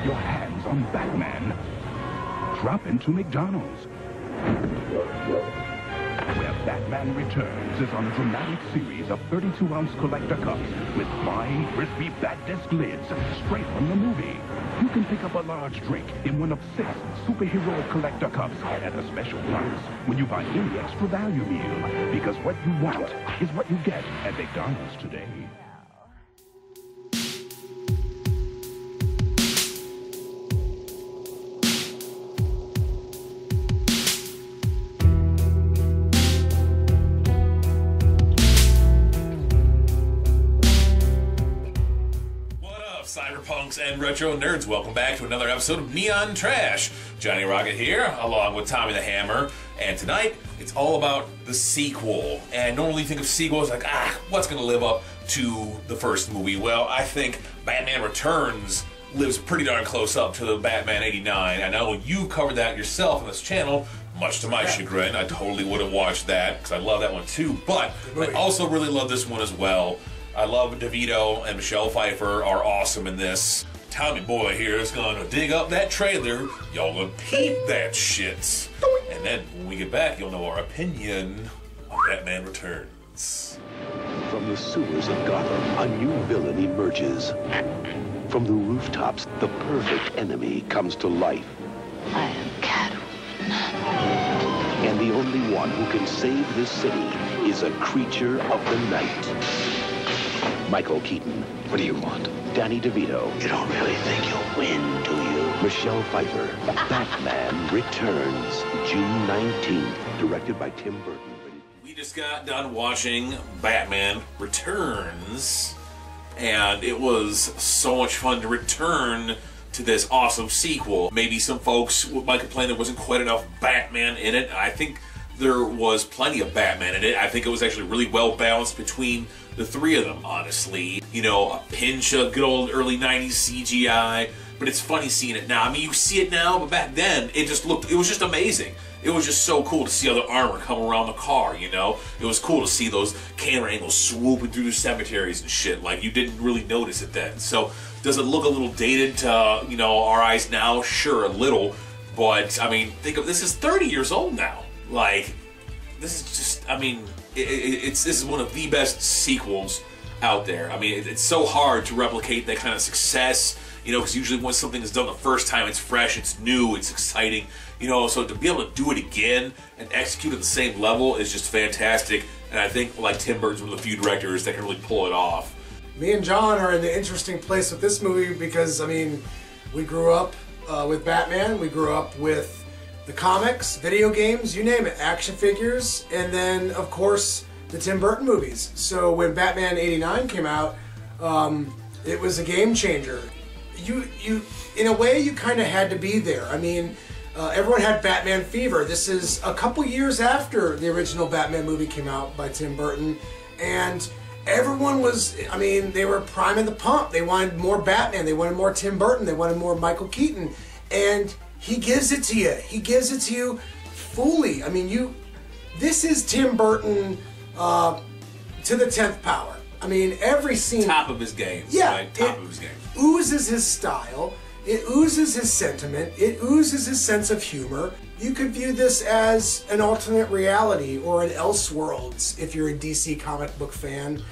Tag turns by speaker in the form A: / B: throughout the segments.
A: your hands on Batman, drop into McDonald's, where Batman Returns is on a dramatic series of 32-ounce collector cups with fine, crispy Bat Disc lids straight from the movie. You can pick up a large drink in one of 6 superhero collector cups at a special price when you buy any extra value meal. Because what you want is what you get at McDonald's today.
B: Cyberpunks and retro nerds, welcome back to another episode of Neon Trash. Johnny Rocket here, along with Tommy the Hammer, and tonight it's all about the sequel. And normally you think of sequels like, what's going to live up to the first movie? Well, I think Batman Returns lives pretty darn close up to the Batman '89. I know you covered that yourself on this channel, much to my chagrin. I totally would have watched that because I love that one too, but I also really love this one as well. I love DeVito and Michelle Pfeiffer are awesome in this. Tommy Boy here is gonna dig up that trailer. Y'all gonna peep that shit. And then when we get back, you'll know our opinion on Batman Returns.
C: From the sewers of Gotham, a new villain emerges. From the rooftops, the perfect enemy comes to life.
D: I am Catwoman.
C: And the only one who can save this city is a creature of the night. Michael Keaton.
E: What do you want?
C: Danny DeVito.
E: You don't really think you'll win, do you?
C: Michelle Pfeiffer. Batman Returns, June 19th. Directed by Tim Burton.
B: We just got done watching Batman Returns, and it was so much fun to return to this awesome sequel. Maybe some folks might complain there wasn't quite enough Batman in it. I think there was plenty of Batman in it. I think it was actually really well balanced between the three of them, honestly. You know, a pinch of good old early 90s CGI, but it's funny seeing it now. I mean, you see it now, but back then, it was just amazing. It was just so cool to see all the armor come around the car, you know? It was cool to see those camera angles swooping through the cemeteries and shit. Like, you didn't really notice it then. So, does it look a little dated to, you know, our eyes now? Sure, a little. But, I mean, think of this is 30 years old now. Like, this is just, I mean, this is one of the best sequels out there. I mean, it's so hard to replicate that kind of success, you know, because usually when something is done the first time, it's fresh, it's new, it's exciting, you know, so to be able to do it again and execute at the same level is just fantastic. And I think, like, Tim Burton's one of the few directors that can really pull it off.
F: Me and John are in the interesting place with this movie because, I mean, we grew up with Batman, we grew up with the comics, video games, you name it, action figures, and then, of course, the Tim Burton movies. So when Batman '89 came out, it was a game changer. In a way, you kind of had to be there. I mean, everyone had Batman fever. This is a couple years after the original Batman movie came out by Tim Burton, and everyone was, I mean, they were priming the pump. They wanted more Batman, they wanted more Tim Burton, they wanted more Michael Keaton, and he gives it to you. He gives it to you fully. I mean, this is Tim Burton to the 10th power. I mean, every scene.
B: Top of his game.
F: Yeah.
B: Right? Top of his game.
F: Oozes his style. It oozes his sentiment. It oozes his sense of humor. You could view this as an alternate reality or an Elseworlds if you're a DC comic book fan.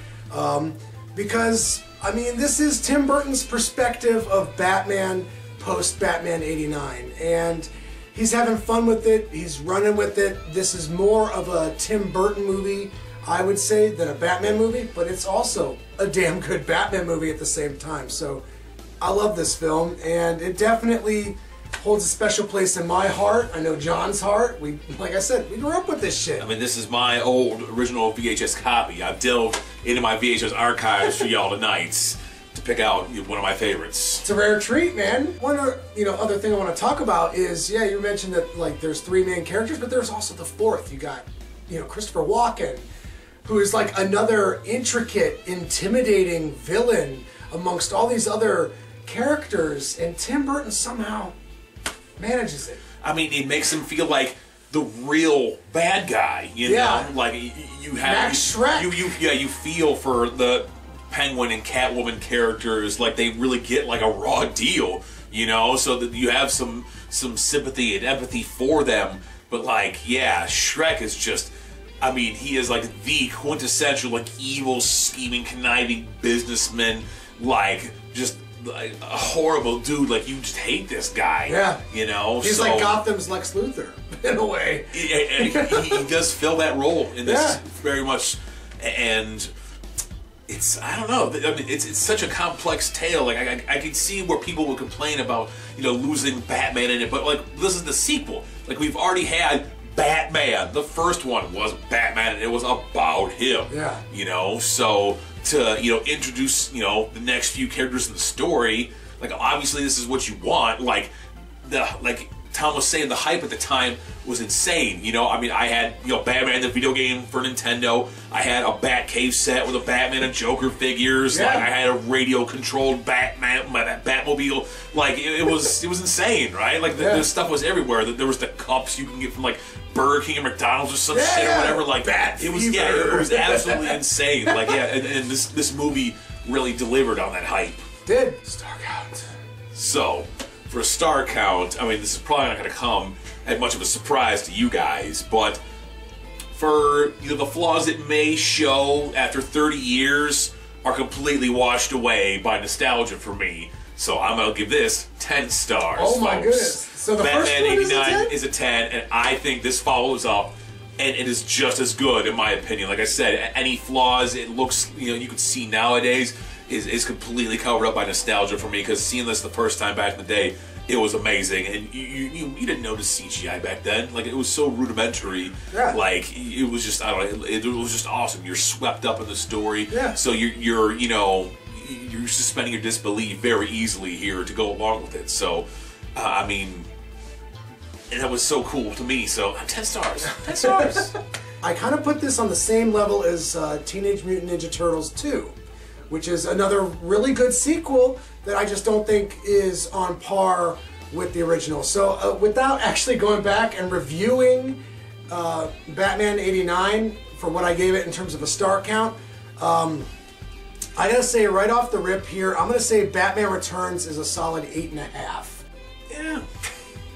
F: Because, I mean, this is Tim Burton's perspective of Batman post-Batman '89, and he's having fun with it, he's running with it. This is more of a Tim Burton movie, I would say, than a Batman movie, but it's also a damn good Batman movie at the same time. So I love this film, and it definitely holds a special place in my heart. I know John's heart. Like I said, we grew up with this shit.
B: I mean, this is my old original VHS copy. I've delved into my VHS archives for y'all tonight to pick out one of my favorites.
F: It's a rare treat, man. One other thing I want to talk about is, yeah, you mentioned that, like, there's 3 main characters, but there's also the 4th. You got, you know, Christopher Walken, who is like another intricate, intimidating villain amongst all these other characters, and Tim Burton somehow manages it.
B: I mean, it makes him feel like the real bad guy, you know? Like, you have...
F: Max Schreck.
B: You feel for the Penguin and Catwoman characters, like they really get like a raw deal. you know, so that you have some sympathy and empathy for them. But like, yeah, Shrek is just, I mean, he is like the quintessential like evil, scheming, conniving businessman, like just like a horrible dude. Like, you just hate this guy.
F: Yeah,
B: you know,
F: he's like Gotham's Lex Luthor in a way.
B: And he does fill that role in this very much, and it's, I don't know. I mean, it's such a complex tale. Like, I can see where people would complain about, you know, losing Batman in it, but like, this is the sequel. Like, we've already had Batman. The first one was Batman, and it was about him. Yeah. You know, so to, you know, introduce, you know, the next few characters in the story, like, obviously this is what you want. Like Tom was saying, the hype at the time was insane. You know, I mean, I had, you know, Batman the video game for Nintendo. I had a Batcave set with a Batman and Joker figures. Yeah. Like, I had a radio-controlled Batman, my Batmobile. Like, it was insane, right? Like, the stuff was everywhere. There was the cups you can get from like Burger King or McDonald's or some shit or whatever. Like, it was absolutely insane. Like, yeah, and this movie really delivered on that hype.
F: Did star count.
B: So, for a star count, I mean, this is probably not going to come as much of a surprise to you guys, but for, you know, the flaws it may show after 30 years are completely washed away by nostalgia for me. So I'm going to give this 10 stars.
F: Oh my
B: folks.
F: Goodness. So the
B: Batman
F: first one
B: 89 is a 10, and I think this follows up, and it is just as good, in my opinion. Like I said, any flaws it looks, you know, you could see nowadays is completely covered up by nostalgia for me, because seeing this the first time back in the day, it was amazing. And you didn't notice CGI back then. Like, it was so rudimentary. Yeah. Like, it was just, I don't know, it was just awesome. You're swept up in the story. Yeah. So you're you know, you're suspending your disbelief very easily here to go along with it. So, I mean, and that was so cool to me. So, 10 stars. 10 stars.
F: I kind of put this on the same level as Teenage Mutant Ninja Turtles 2. Which is another really good sequel that I just don't think is on par with the original. So without actually going back and reviewing Batman 89 for what I gave it in terms of a star count, I gotta say right off the rip here, I'm gonna say Batman Returns is a solid 8.5.
B: Yeah.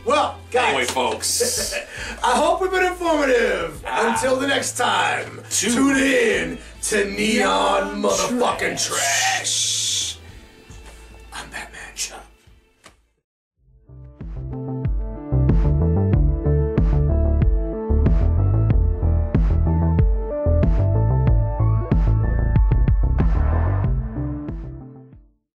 F: Well, guys.
B: Anyway, folks.
F: I hope we've been informative. Until the next time, tune in to Neon Motherfucking Trash.